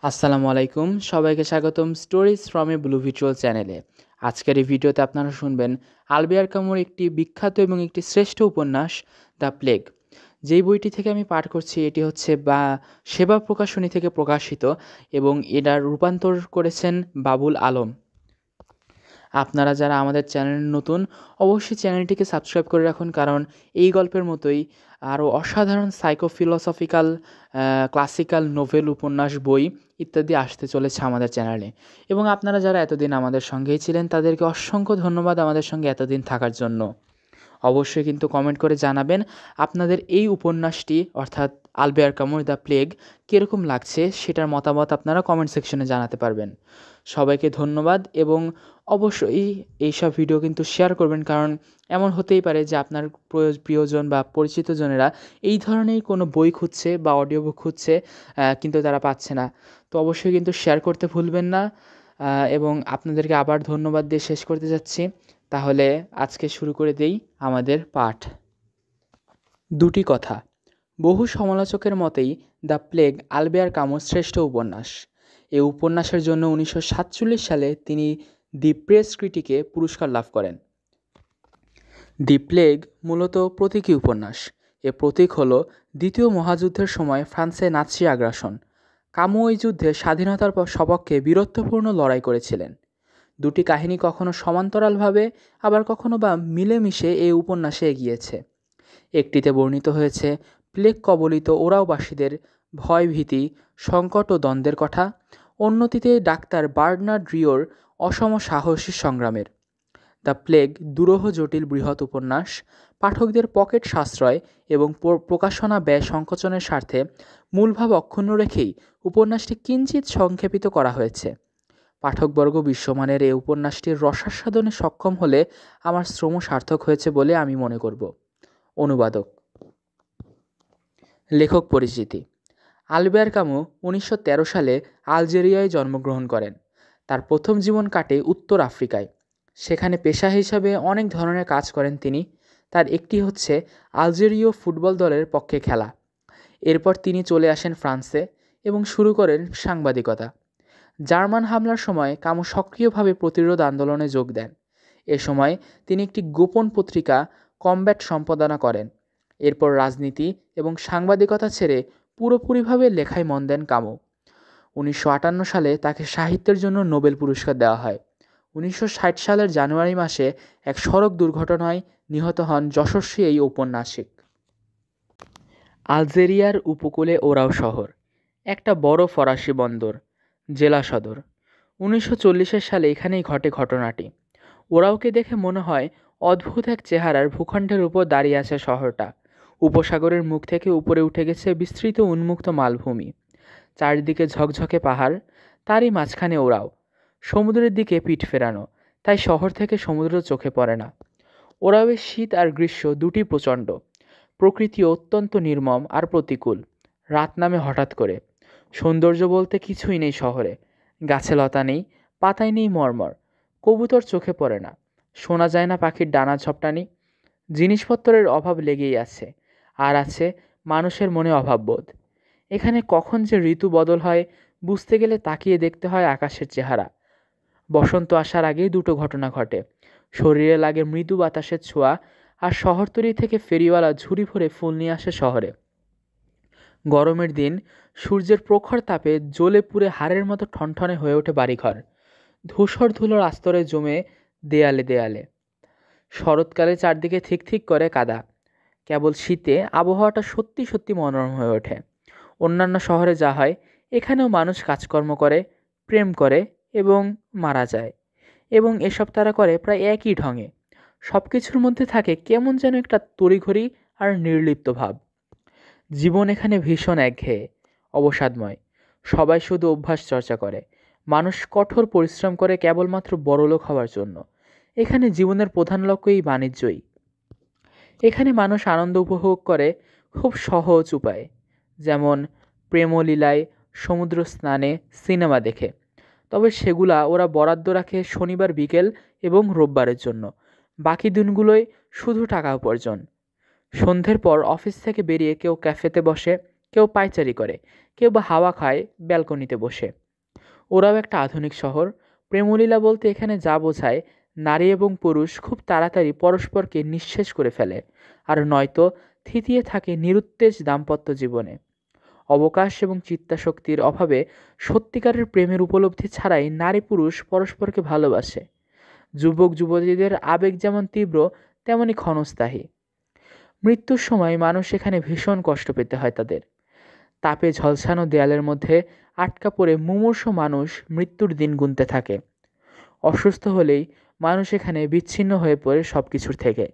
আসসালামু আলাইকুম, সবাইকে স্বাগতম stories from a blue visual চ্যানেলে। আজকের এই ভিডিওতে আপনারা শুনবেন আলবেয়ার ক্যামুর একটি বিখ্যাত এবং একটি শ্রেষ্ঠ উপন্যাস দ্য প্লেগ। যেই বইটি থেকে আমি পাঠ করছি এটি হচ্ছে সেবা প্রকাশনী থেকে প্রকাশিত এবং এটার রূপান্তর করেছেন বাবুল আলম। আপনারা যারা আমাদের চ্যানেল নতুন, অবশ্যই চ্যানেলটিকে সাবস্ক্রাইব করে রাখুন, কারণ এই গল্পের মতোই আরও অসাধারণ সাইকোফিলসফিক্যাল, ক্লাসিক্যাল নোভেল, উপন্যাস, বই ইত্যাদি আসতে চলেছে আমাদের চ্যানেলে। এবং আপনারা যারা এতদিন আমাদের সঙ্গেই ছিলেন তাদেরকে অসংখ্য ধন্যবাদ আমাদের সঙ্গে এতদিন থাকার জন্য। অবশ্যই কিন্তু কমেন্ট করে জানাবেন আপনাদের এই উপন্যাসটি অর্থাৎ আলবেয়ার ক্যামুর দ্য প্লেগ কীরকম লাগছে, সেটার মতামত আপনারা কমেন্ট সেকশনে জানাতে পারবেন। সবাইকে ধন্যবাদ এবং অবশ্যই এইসব ভিডিও কিন্তু শেয়ার করবেন, কারণ এমন হতেই পারে যে আপনার প্রিয়জন বা পরিচিতজনেরা এই ধরনের কোনো বই খুঁজছে বা অডিও বুক খুঁজছে, কিন্তু তারা পাচ্ছে না। তো অবশ্যই কিন্তু শেয়ার করতে ভুলবেন না। এবং আপনাদেরকে আবার ধন্যবাদ দিয়ে শেষ করতে যাচ্ছি। তাহলে আজকে শুরু করে দেই আমাদের পাঠ। দুটি কথা। বহু সমালোচকের মতেই দ্য প্লেগ আলবেয়ার ক্যামুর শ্রেষ্ঠ উপন্যাস। এই উপন্যাসের জন্য 1947 সালে তিনি দি প্রেস ক্রিটিকে পুরস্কার লাভ করেন। দি প্লেগ মূলত প্রতীকী উপন্যাস। এর প্রতীক হল দ্বিতীয় মহাযুদ্ধের সময় ফ্রান্সে নাৎসি আগ্রাসন। ক্যামু এই যুদ্ধে স্বাধীনতার সপক্ষে বীরত্বপূর্ণ লড়াই করেছিলেন। দুটি কাহিনী কখনো সমান্তরালভাবে, আবার কখনো বা মিলেমিশে এই উপন্যাসে এগিয়েছে। একটিতে বর্ণিত হয়েছে প্লেগ কবলিত ওরাওবাসীদের ভয়ভীতি, সংকট ও দ্বন্দ্বের কথা, অন্যটিতে ডাক্তার বার্নার্ড রিওর অসম সাহসী সংগ্রামের। দ্য প্লেগ দুরূহ জটিল বৃহৎ উপন্যাস। পাঠকদের পকেট সাশ্রয় এবং প্রকাশনা ব্যয় সংকোচনের স্বার্থে মূলভাব অক্ষুণ্ণ রেখেই উপন্যাসটি কিঞ্চিৎ সংক্ষেপিত করা হয়েছে। পাঠকবর্গ বিশ্বমানের এই উপন্যাসটির রসাস্বাদনে সক্ষম হলে আমার শ্রম সার্থক হয়েছে বলে আমি মনে করব। অনুবাদক। লেখক পরিচিতি। আলবেয়ার ক্যামু 1913 সালে আলজেরিয়ায় জন্মগ্রহণ করেন। তার প্রথম জীবন কাটে উত্তর আফ্রিকায়। সেখানে পেশা হিসাবে অনেক ধরনের কাজ করেন তিনি। তার একটি হচ্ছে আলজেরীয় ফুটবল দলের পক্ষে খেলা। এরপর তিনি চলে আসেন ফ্রান্সে এবং শুরু করেন সাংবাদিকতা। জার্মান হামলার সময় ক্যামু সক্রিয়ভাবে প্রতিরোধ আন্দোলনে যোগ দেন। এ সময় তিনি একটি গোপন পত্রিকা কমব্যাট সম্পাদনা করেন। এরপর রাজনীতি এবং সাংবাদিকতা ছেড়ে পুরোপুরিভাবে লেখায় মন দেন ক্যামু। 1958 সালে তাকে সাহিত্যের জন্য নোবেল পুরস্কার দেওয়া হয়। 1960 সালের জানুয়ারি মাসে এক সড়ক দুর্ঘটনায় নিহত হন যশস্বী এই ঔপন্যাসিক। আলজেরিয়ার উপকূলে ওরাও শহর, একটা বড় ফরাসি বন্দর, জেলা সদর। 1940 সালে এখানেই ঘটে ঘটনাটি। ওরাওকে দেখে মনে হয় অদ্ভুত এক চেহারার ভূখণ্ডের উপর দাঁড়িয়ে আছে শহরটা। উপসাগরের মুখ থেকে উপরে উঠে গেছে বিস্তৃত উন্মুক্ত মালভূমি, চারিদিকে ঝকঝকে পাহাড়, তারই মাঝখানে ওরাও। সমুদ্রের দিকে পিঠ ফেরানো, তাই শহর থেকে সমুদ্র চোখে পড়ে না। ওরাওয়ের শীত আর গ্রীষ্ম দুটি প্রচণ্ড। প্রকৃতি অত্যন্ত নির্মম আর প্রতিকূল। রাত নামে হঠাৎ করে। সৌন্দর্য বলতে কিছুই নেই শহরে। গাছে লতা নেই, পাতায় নেই মর্মর, কবুতর চোখে পড়ে না, শোনা যায় না পাখির ডানা ঝপটানি। জিনিসপত্রের অভাব লেগেই আছে, আর আছে মানুষের মনে অভাববোধ। এখানে কখন যে ঋতু বদল হয় বুঝতে গেলে তাকিয়ে দেখতে হয় আকাশের চেহারা। বসন্ত আসার আগেই দুটো ঘটনা ঘটে। শরীরে লাগে মৃদু বাতাসের ছোঁয়া, আর শহরতলি থেকে ফেরিওয়ালা ঝুড়ি ভরে ফুল নিয়ে আসে শহরে। গরমের দিন সূর্যের প্রখর তাপে জ্বলে পুড়ে হাড়ের মতো ঠনঠনে হয়ে ওঠে বাড়িঘর, ধূসর ধুলোর আস্তরে জমে দেয়ালে দেয়ালে। শরৎকালে চারদিকে ঠিক ঠিক করে কাদা। কেবল শীতে আবহাওয়াটা সত্যি সত্যি মনোরম হয়ে ওঠে। অন্যান্য শহরে যা হয়, এখানেও মানুষ কাজকর্ম করে, প্রেম করে এবং মারা যায়, এবং এসব তারা করে প্রায় একই ঢঙে। সব কিছুর মধ্যে থাকে কেমন যেন একটা তড়িঘড়ি আর নির্লিপ্ত ভাব। জীবন এখানে ভীষণ একঘেয়ে, অবসাদময়। সবাই শুধু অভ্যাস চর্চা করে। মানুষ কঠোর পরিশ্রম করে কেবলমাত্র বড়লোক হওয়ার জন্য। এখানে জীবনের প্রধান লক্ষ্যই বাণিজ্যই। এখানে মানুষ আনন্দ উপভোগ করে খুব সহজ উপায়ে, যেমন প্রেমলীলায়, সমুদ্র স্নানে, সিনেমা দেখে। তবে সেগুলা ওরা বরাদ্দ রাখে শনিবার বিকেল এবং রোববারের জন্য। বাকি দিনগুলোয় শুধু টাকা উপার্জন। সন্ধ্যের পর অফিস থেকে বেরিয়ে কেউ ক্যাফেতে বসে, কেউ পায়চারি করে, কেউ বা হাওয়া খায় ব্যালকনিতে বসে। ওরাও একটা আধুনিক শহর। প্রেমলীলা বলতে এখানে যা বোঝায়, নারী এবং পুরুষ খুব তাড়াতাড়ি পরস্পরকে নিঃশেষ করে ফেলে, আর নয়তো থিতিয়ে থাকে নিরুত্তেজ দাম্পত্য জীবনে। অবকাশ এবং চিত্তাশক্তির অভাবে সত্যিকারের প্রেমের উপলব্ধি ছাড়াই নারী পুরুষ পরস্পরকে ভালোবাসে। যুবক যুবতীদের আবেগ যেমন তীব্র, তেমনি ক্ষণস্থায়ী। মৃত্যুর সময় মানুষ এখানে ভীষণ কষ্ট পেতে হয় তাদের। তাপে ঝলসানো দেয়ালের মধ্যে আটকা পড়ে মুমূর্ষু মানুষ মৃত্যুর দিন গুনতে থাকে। অসুস্থ হলেই মানুষ এখানে বিচ্ছিন্ন হয়ে পড়ে সব কিছুর থেকে।